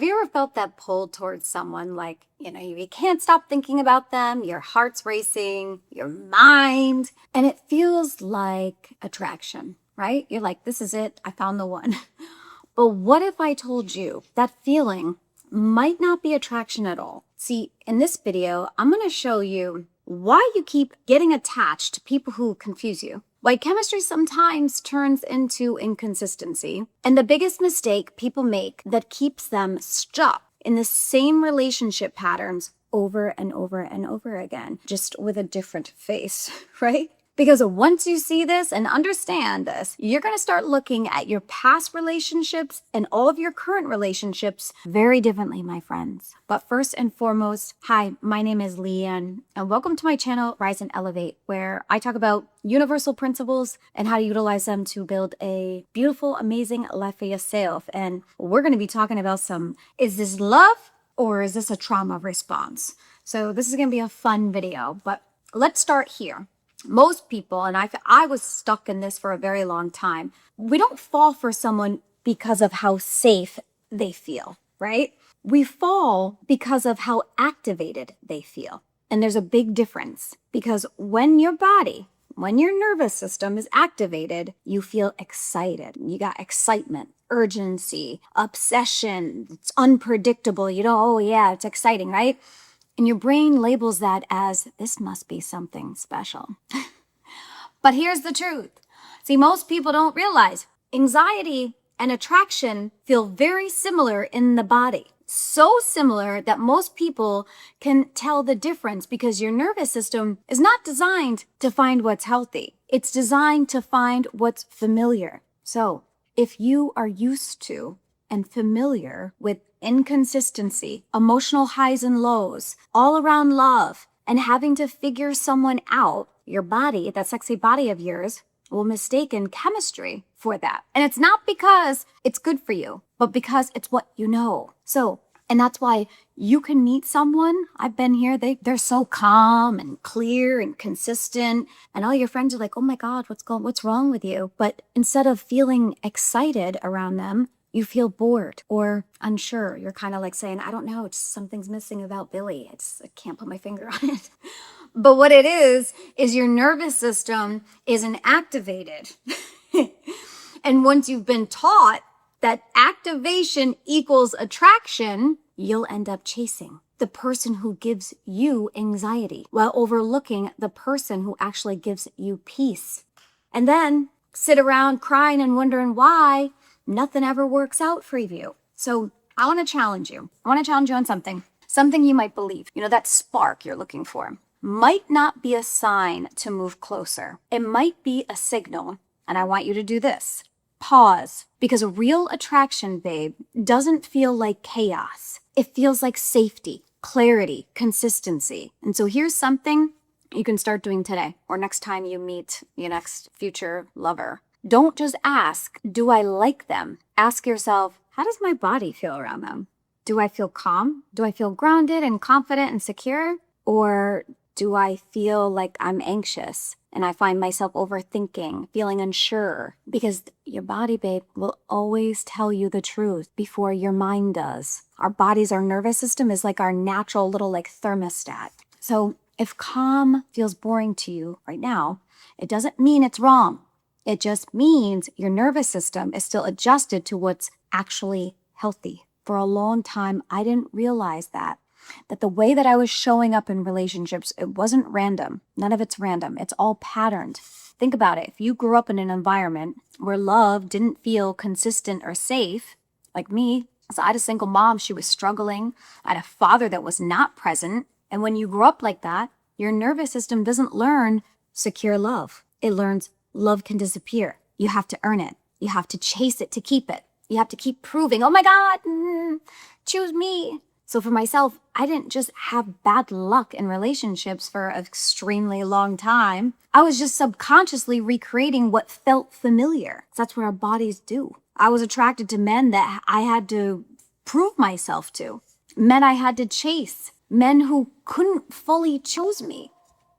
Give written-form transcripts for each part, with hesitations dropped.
you ever felt that pull towards someone like, you can't stop thinking about them, your heart's racing, your mind, and it feels like attraction, right? You're like, this is it, I found the one. But what if I told you that feeling might not be attraction at all? See, in this video, I'm going to show you why you keep getting attached to people who confuse you, why chemistry sometimes turns into inconsistency, and the biggest mistake people make that keeps them stuck in the same relationship patterns over and over and over again, just with a different face, right? Because once you see this and understand this, you're going to start looking at your past relationships and all of your current relationships very differently, my friends. But first and foremost, hi, my name is Leanne, and welcome to my channel, Rise and Elevate, where I talk about universal principles and how to utilize them to build a beautiful, amazing life for yourself. And we're going to be talking about is this love or is this a trauma response? So this is going to be a fun video, but let's start here. Most people, and I was stuck in this for a very long time, we don't fall for someone because of how safe they feel, right? We fall because of how activated they feel. And there's a big difference because when your nervous system is activated, you feel excited. You got excitement, urgency, obsession. It's unpredictable. Oh yeah, it's exciting, right? And your brain labels that as, this must be something special. But here's the truth. See, most people don't realize anxiety and attraction feel very similar in the body. So similar that most people can tell the difference because your nervous system is not designed to find what's healthy. It's designed to find what's familiar. So if you are used to and familiar with inconsistency, emotional highs and lows, all around love, and having to figure someone out, your body, that sexy body of yours, will mistake chemistry for that. And it's not because it's good for you, but because it's what you know. And that's why you can meet someone, I've been here, they're so calm and clear and consistent, and all your friends are like, oh my God, what's wrong with you? But instead of feeling excited around them, you feel bored or unsure. You're kind of like saying, I don't know, something's missing about Billy. I can't put my finger on it. But what it is your nervous system isn't activated. And once you've been taught that activation equals attraction, you'll end up chasing the person who gives you anxiety while overlooking the person who actually gives you peace. And then sit around crying and wondering why nothing ever works out for you. So I want to challenge you. I want to challenge you on something you might believe. That spark you're looking for might not be a sign to move closer. It might be a signal. And I want you to do this. Pause. Because a real attraction, babe, doesn't feel like chaos. It feels like safety, clarity, consistency. And so here's something you can start doing today or next time you meet your next future lover. Don't just ask, do I like them? Ask yourself, how does my body feel around them? Do I feel calm? Do I feel grounded and confident and secure? Or do I feel like I'm anxious and I find myself overthinking, feeling unsure? Because your body, babe, will always tell you the truth before your mind does. Our nervous system is like our natural little thermostat. So if calm feels boring to you right now, it doesn't mean it's wrong. It just means your nervous system is still adjusted to what's actually healthy. For a long time, I didn't realize that the way that I was showing up in relationships, it wasn't random. None of it's random. It's all patterned. Think about it. If you grew up in an environment where love didn't feel consistent or safe, like me, so I had a single mom, she was struggling. I had a father that was not present. And when you grow up like that, your nervous system doesn't learn secure love. It learns love can disappear. You have to earn it. You have to chase it to keep it. You have to keep proving, oh my God, choose me. So for myself, I didn't just have bad luck in relationships for an extremely long time. I was just subconsciously recreating what felt familiar. That's what our bodies do. I was attracted to men that I had to prove myself to, men I had to chase, men who couldn't fully choose me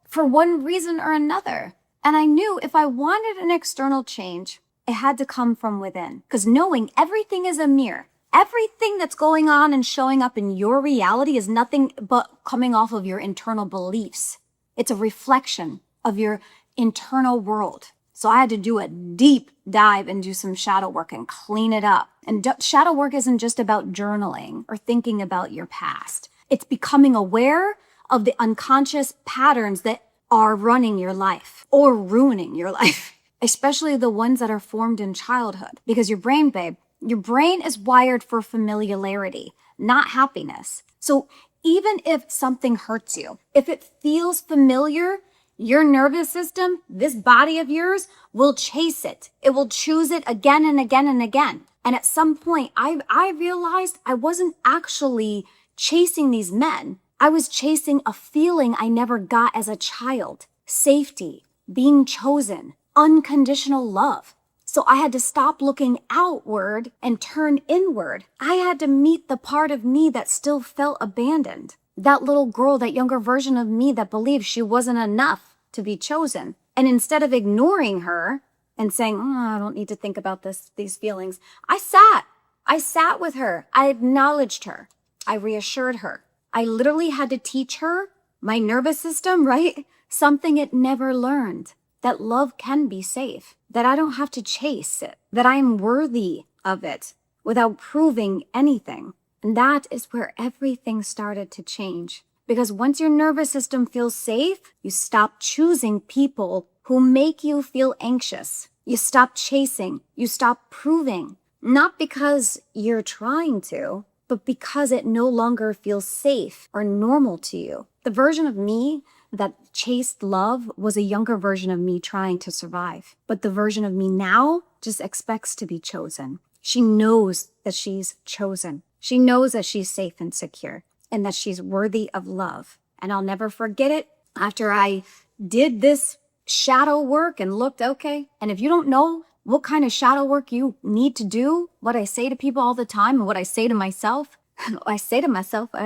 for one reason or another. And I knew if I wanted an external change, it had to come from within. Because knowing everything is a mirror, everything that's going on and showing up in your reality is nothing but coming off of your internal beliefs. It's a reflection of your internal world. So I had to do a deep dive and do some shadow work and clean it up. And shadow work isn't just about journaling or thinking about your past. It's becoming aware of the unconscious patterns that are running your life or ruining your life, especially the ones that are formed in childhood. Because your brain, babe, your brain is wired for familiarity, not happiness. So even if something hurts you, if it feels familiar, your nervous system, this body of yours, will chase it. It will choose it again and again and again. And at some point, I realized I wasn't actually chasing these men. I was chasing a feeling I never got as a child. Safety, being chosen, unconditional love. So I had to stop looking outward and turn inward. I had to meet the part of me that still felt abandoned. That little girl, that younger version of me that believed she wasn't enough to be chosen. And instead of ignoring her and saying, I don't need to think about these feelings, I sat with her. I acknowledged her. I reassured her. I literally had to teach her, my nervous system, right? Something it never learned. That love can be safe. That I don't have to chase it. That I am worthy of it without proving anything. And that is where everything started to change. Because once your nervous system feels safe, you stop choosing people who make you feel anxious. You stop chasing. You stop proving. Not because you're trying to, but because it no longer feels safe or normal to you. The version of me that chased love was a younger version of me trying to survive. But the version of me now just expects to be chosen. She knows that she's chosen. She knows that she's safe and secure and that she's worthy of love. And I'll never forget it. After I did this shadow work and looked okay, and if you don't know what kind of shadow work you need to do, what I say to people all the time and what I say to myself, I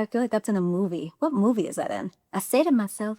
feel like that's in a movie. What movie is that in? I say to myself,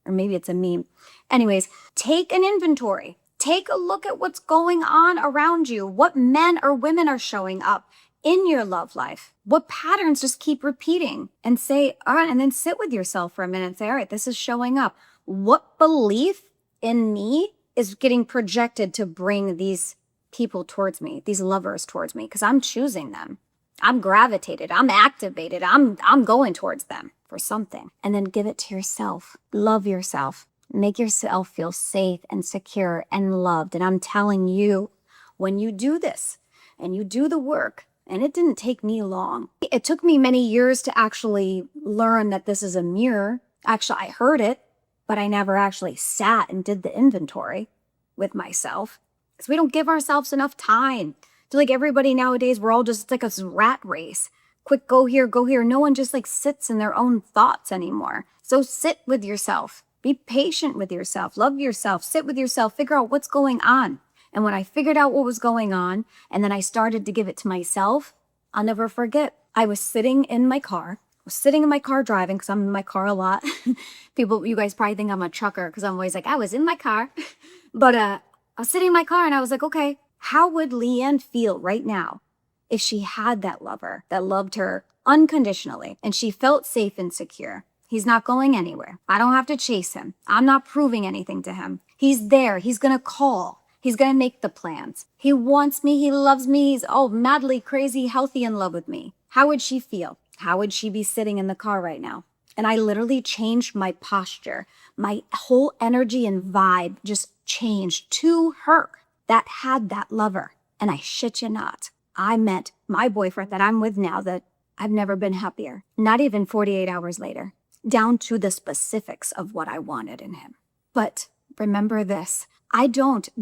or maybe it's a meme. Anyways, take an inventory. Take a look at what's going on around you. What men or women are showing up in your love life? What patterns just keep repeating? And say, all right, and then sit with yourself for a minute and say, all right, this is showing up. What belief in me is getting projected to bring these people towards me, these lovers towards me? Because I'm choosing them. I'm gravitated. I'm activated. I'm going towards them for something. And then give it to yourself. Love yourself. Make yourself feel safe and secure and loved. And I'm telling you, when you do this and you do the work, and it didn't take me long. It took me many years to actually learn that this is a mirror. Actually, I heard it, but I never actually sat and did the inventory with myself. Because we don't give ourselves enough time. To like everybody nowadays, we're all just like a rat race. Quick, go here, go here. No one just like sits in their own thoughts anymore. So sit with yourself. Be patient with yourself. Love yourself. Sit with yourself. Figure out what's going on. And when I figured out what was going on, and then I started to give it to myself, I'll never forget. I was sitting in my car. Driving, because I'm in my car a lot. You guys probably think I'm a trucker, because I'm always like, I was in my car. But I was sitting in my car, and I was like, okay, how would Leanne feel right now if she had that lover that loved her unconditionally, and she felt safe and secure? He's not going anywhere. I don't have to chase him. I'm not proving anything to him. He's there. He's going to call. He's going to make the plans. He wants me. He loves me. He's madly crazy, healthy in love with me. How would she feel? How would she be sitting in the car right now? And I literally changed my posture. My whole energy and vibe just changed to her that had that lover. And I shit you not, I met my boyfriend that I'm with now that I've never been happier. Not even 48 hours later, down to the specifics of what I wanted in him. But remember this.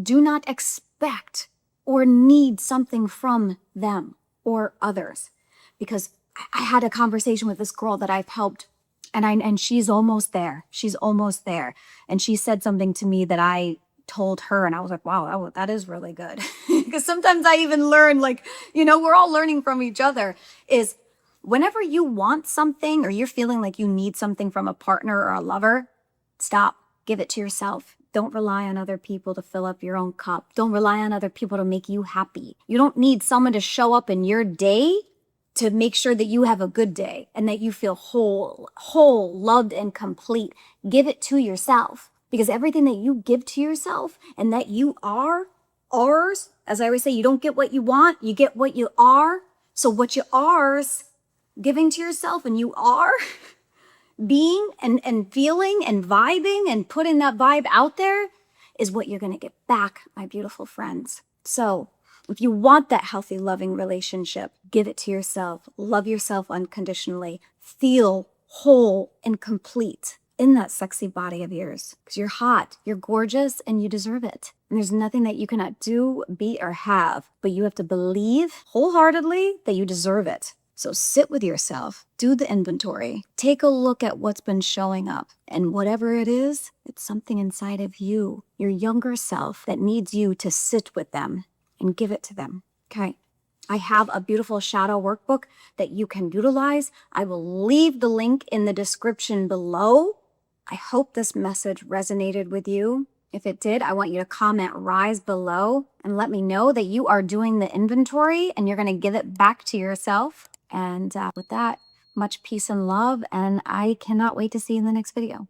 Do not expect or need something from them or others. Because I had a conversation with this girl that I've helped, and she's almost there. She's almost there. And she said something to me that I told her, and I was like, wow, that is really good. Because sometimes I even learn, we're all learning from each other, is whenever you want something or you're feeling like you need something from a partner or a lover, stop, give it to yourself. Don't rely on other people to fill up your own cup. Don't rely on other people to make you happy. You don't need someone to show up in your day to make sure that you have a good day and that you feel whole, loved, and complete. Give it to yourself, because everything that you give to yourself and that you are, ours, as I always say, you don't get what you want, you get what you are. So what you are's giving to yourself, and you are being and feeling and vibing and putting that vibe out there, is what you're going to get back, my beautiful friends. So if you want that healthy, loving relationship, give it to yourself. Love yourself unconditionally. Feel whole and complete in that sexy body of yours, because you're hot, you're gorgeous, and you deserve it. And there's nothing that you cannot do, be, or have, but you have to believe wholeheartedly that you deserve it. So sit with yourself, do the inventory, take a look at what's been showing up, and whatever it is, it's something inside of you, your younger self, that needs you to sit with them and give it to them. Okay. I have a beautiful shadow workbook that you can utilize. I will leave the link in the description below. I hope this message resonated with you. If it did, I want you to comment "rise" below and let me know that you are doing the inventory and you're going to give it back to yourself. And with that, much peace and love, and I cannot wait to see you in the next video.